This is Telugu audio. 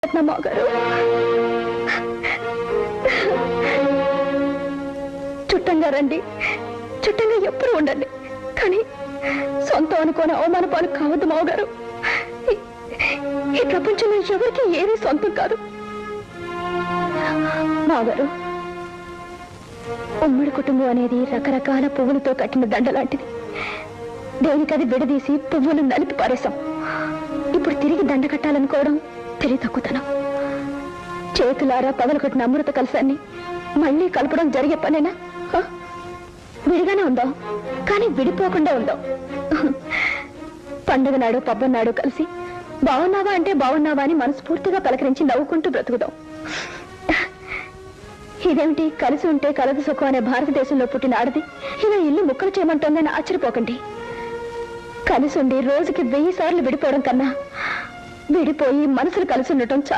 రత్నమ్మగారు చుట్టంగా రండి, చుట్టంగా ఎప్పుడు ఉండండి, కానీ సొంతం అనుకోని అవమాన పాలు కావద్దు మావగారు. ఈ ప్రపంచంలో ఎవరికి ఏది సొంతం కాదు మావగారు. ఉమ్మడి కుటుంబం అనేది రకరకాల పువ్వులతో కట్టిన దండ లాంటిది. దేనికది విడదీసి పువ్వులు నలిపి పారేశాం. ఇప్పుడు తిరిగి దండ కట్టాలనుకోవడం తెలివి తక్కువతనం. చేతులారా పగలకొట్టిన అమృత కలశాన్ని మళ్ళీ కలపడం జరిగే పనేనా? విడిగానే ఉందాం, కానీ విడిపోకుండా ఉందాం. పండుగ నాడు పబ్బన్నాడు కలిసి బాగున్నావా అంటే బాగున్నావా అని మనస్ఫూర్తిగా పలకరించి నవ్వుకుంటూ బ్రతుకుదాం. ఇదేమిటి కలిసి ఉంటే కలదు సుఖం అనే భారతదేశంలో పుట్టిన ఆడది ఇలా ఇల్లు ముక్కలు చేయమంటోందని ఆశ్చర్యపోకండి. కలిసి ఉండి రోజుకి 1000 సార్లు విడిపోవడం కన్నా విడిపోయి మనసులు కలిసి ఉండటం